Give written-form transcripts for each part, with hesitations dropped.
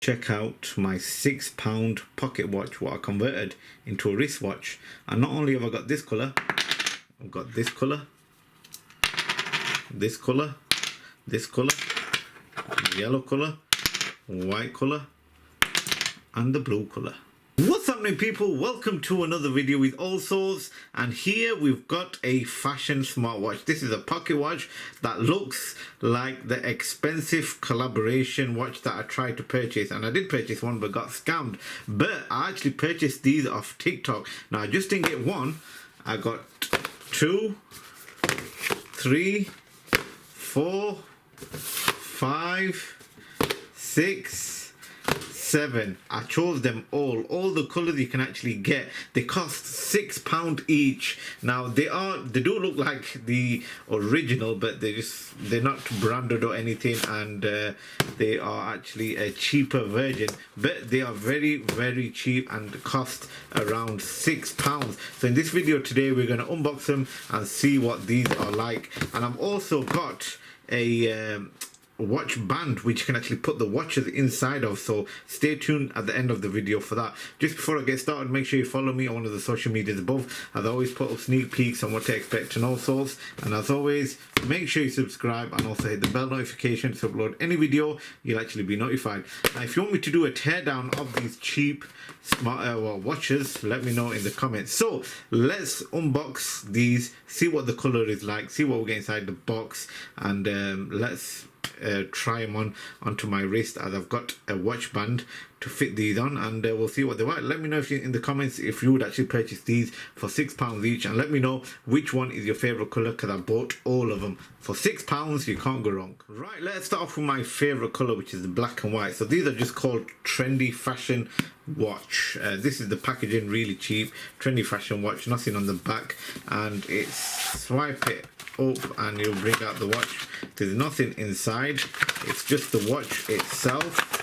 Check out my £6 pocket watch, what I converted into a wristwatch. And not only have I got this colour, I've got this colour, this colour, this colour, yellow colour, white colour, and the blue colour. What's happening, people? Welcome to another video with Allsortzz, and here we've got a fashion smartwatch. This is a pocket watch that looks like the expensive collaboration watch that I tried to purchase, and I did purchase one but got scammed. But I actually purchased these off TikTok. Now I just didn't get one, I got 2, 3, 4, 5, 6, 7. I chose them all the colors you can actually get. They cost £6 each. Now they do look like the original, but they're not branded or anything, and they are actually a cheaper version, but they are very cheap and cost around £6. So in this video today we're going to unbox them and see what these are like. And I've also got a watch band which you can actually put the watches inside of, so stay tuned at the end of the video for that. Just before I get started, make sure you follow me on one of the social medias above, as I always put up sneak peeks on what to expect and all sorts. And as always, make sure you subscribe and also hit the bell notification to upload any video, you'll actually be notified. Now if you want me to do a teardown of these cheap smart watches, let me know in the comments. So let's unbox these, see what the color is like, see what we get inside the box, and let's try them onto my wrist, as I've got a watch band to fit these on, and we'll see what they're like. Let me know if you in the comments if you would actually purchase these for £6 each, and let me know which one is your favorite color, because I bought all of them for £6. You can't go wrong. Right, let's start off with my favorite color, which is the black and white. So these are just called trendy fashion watch. This is the packaging, really cheap, trendy fashion watch, nothing on the back, and it's swipe it up and you'll bring out the watch. There's nothing inside, it's just the watch itself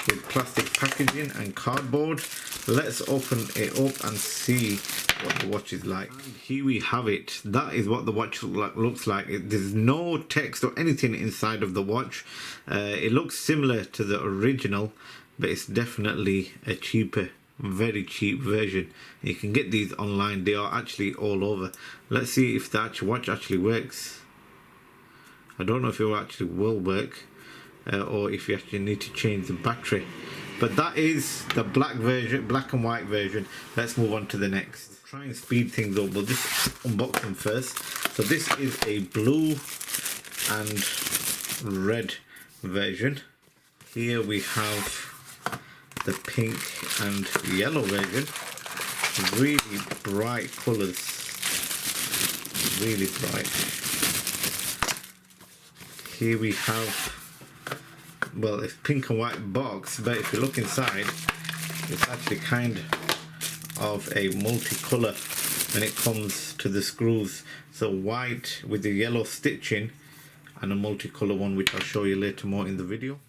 with plastic packaging and cardboard. Let's open it up and see what the watch is like. And here we have it. That is what the watch looks like. There's no text or anything inside of the watch. It looks similar to the original, but it's definitely a cheaper, very cheap version. You can get these online, they are actually all over. Let's see if the actual watch actually works. I don't know if it actually will work, or if you actually need to change the battery, but that is the black version, black and white version. Let's move on to the next. Try and speed things up, we'll just unbox them first. So this is a blue and red version. Here we have the pink and yellow version. Really bright colors, really bright. Here we have, well, it's pink and white box, but if you look inside, it's actually kind of a multicolor when it comes to the screws. So white with the yellow stitching, and a multicolor one which I'll show you later more in the video.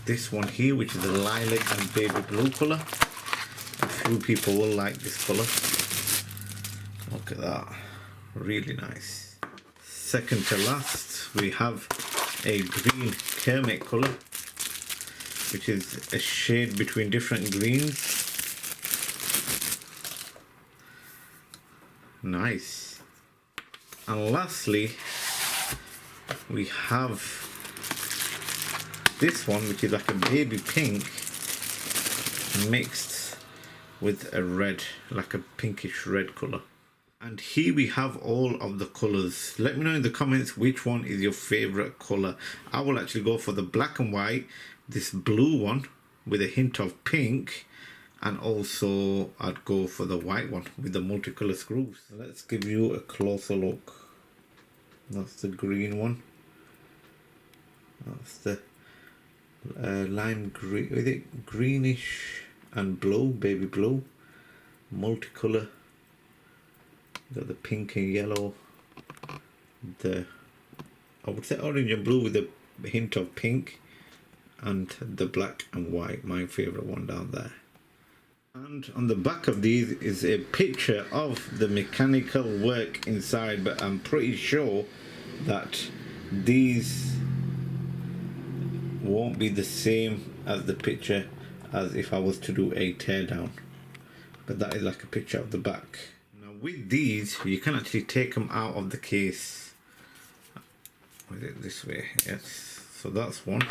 This one here, which is a lilac and baby blue color. A few people will like this color. Look at that, really nice. Second to last, we have a green Kermit color, which is a shade between different greens. Nice. And lastly, we have this one, which is like a baby pink mixed with a red, like a pinkish red color. And here we have all of the colors. Let me know in the comments which one is your favorite color. I will actually go for the black and white, this blue one with a hint of pink, and also I'd go for the white one with the multicolor screws. Let's give you a closer look. That's the green one. That's the lime green, is it greenish and blue, baby blue, multicolor. Got the pink and yellow, I would say orange and blue with a hint of pink, and the black and white, my favorite one down there. And on the back of these is a picture of the mechanical work inside, but I'm pretty sure that these won't be the same as the picture as if I was to do a teardown, but that is like a picture of the back. Now with these, you can actually take them out of the case. Is it this way? Yes. So that's one.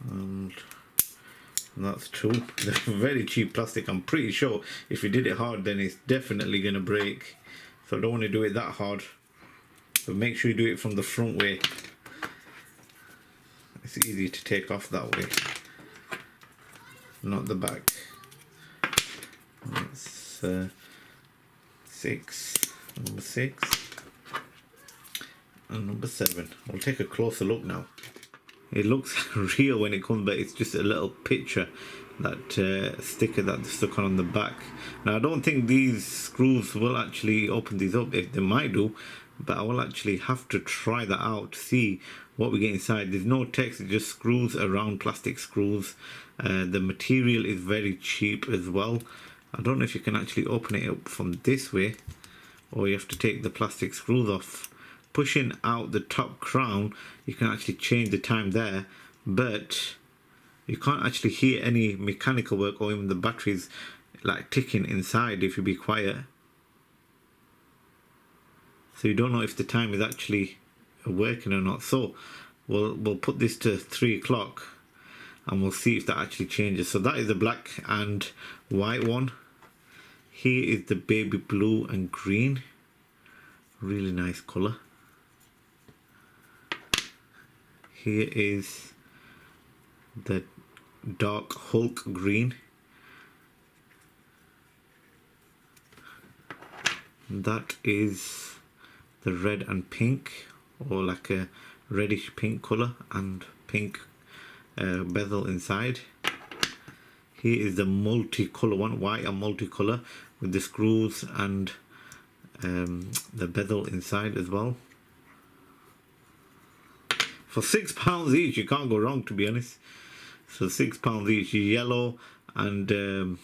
And that's two. They're very cheap plastic. I'm pretty sure if you did it hard, then it's definitely gonna break. So I don't want to do it that hard. But make sure you do it from the front way. It's easy to take off that way, not the back. That's six, number 6, and number 7. We'll take a closer look now. It looks real when it comes, but it's just a little picture, that sticker that's stuck on the back. Now I don't think these screws will actually open these up. If they might do, but I will actually have to try that out to see what we get inside. There's no text, it's just screws around, plastic screws. The material is very cheap as well. I don't know if you can actually open it up from this way, or you have to take the plastic screws off. Pushing out the top crown, you can actually change the time there, but you can't actually hear any mechanical work or even the batteries like ticking inside if you be quiet. So you don't know if the time is actually working or not. So we'll put this to 3 o'clock and we'll see if that actually changes. So that is the black and white one. Here is the baby blue and green. Really nice color. Here is the dark Hulk green. That is the red and pink, or like a reddish pink color, and pink bezel inside. Here is the multicolor one, white and multicolor, with the screws and the bezel inside as well. For £6 each, you can't go wrong, to be honest. So £6 each, yellow and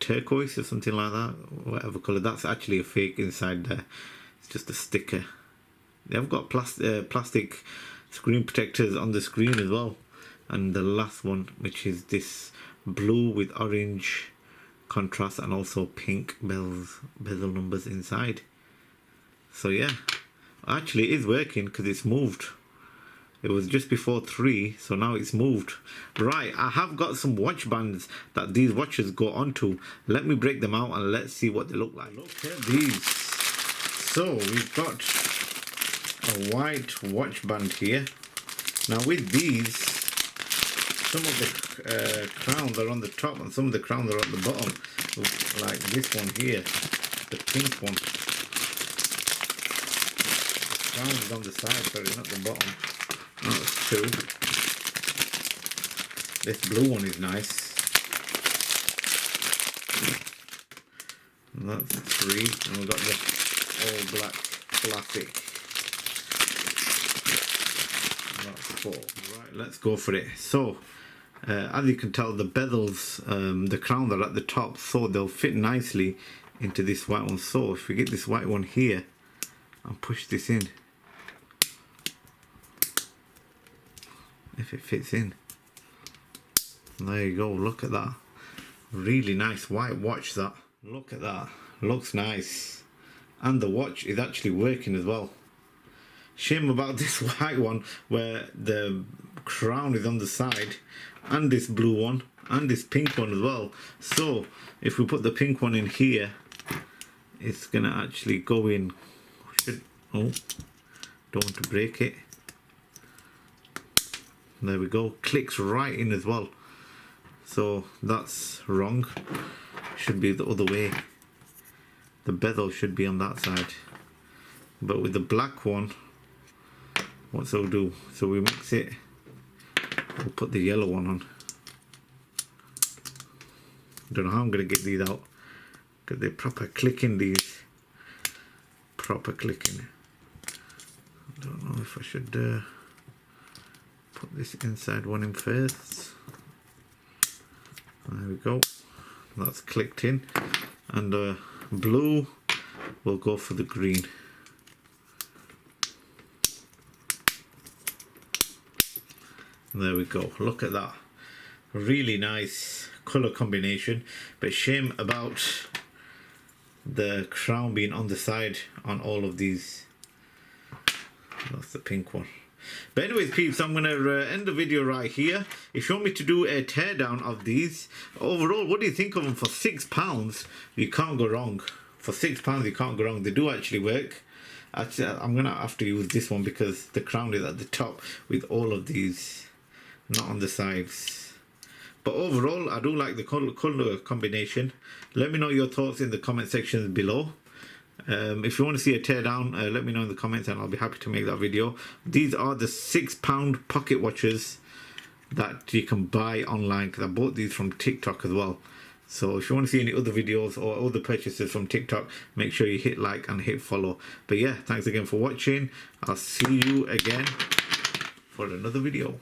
turquoise or something like that, whatever color. That's actually a fake inside there. It's just a sticker. They've got plastic screen protectors on the screen as well. And the last one, which is this blue with orange contrast and also pink bezel numbers inside. So yeah, actually it is working because it's moved. It was just before 3, so now it's moved. Right, I have got some watch bands that these watches go onto. Let me break them out and let's see what they look like. Look at these. So we've got a white watch band here. Now with these, some of the crowns are on the top and some of the crowns are at the bottom. Like this one here, the pink one. The crown is on the side, sorry, not the bottom. That's 2. This blue one is nice. And that's 3. And we've got the all black classic. And that's 4. Right, let's go for it. So, as you can tell, the bezels, the crowns are at the top, so they'll fit nicely into this white one. So if we get this white one here and push this in, if it fits in, there you go. Look at that, really nice white watch. That, look at that, looks nice, and the watch is actually working as well. Shame about this white one where the crown is on the side, and this blue one and this pink one as well. So if we put the pink one in here, it's gonna actually go in. Oh, don't want to break it. There we go, clicks right in as well. So that's wrong, should be the other way. The bezel should be on that side, but with the black one, what's it'll do, so we mix it, we'll put the yellow one on. Don't know how I'm going to get these out because they're proper clicking, these proper clicking. I don't know if I should put this inside one in first. There we go, that's clicked in, and blue will go for the green. There we go. Look at that. Really nice color combination. But shame about the crown being on the side on all of these. That's the pink one. But anyways, peeps, I'm going to end the video right here. If you want me to do a teardown of these, overall, what do you think of them? For £6, you can't go wrong. For £6, you can't go wrong. They do actually work. Actually, I'm going to have to use this one because the crown is at the top with all of these, not on the sides. But overall, I do like the color combination. Let me know your thoughts in the comment section below. If you want to see a teardown, let me know in the comments and I'll be happy to make that video. These are the £6 pocket watches that you can buy online, because I bought these from TikTok as well. So if you want to see any other videos or other purchases from TikTok, make sure you hit like and hit follow. But yeah, thanks again for watching. I'll see you again for another video.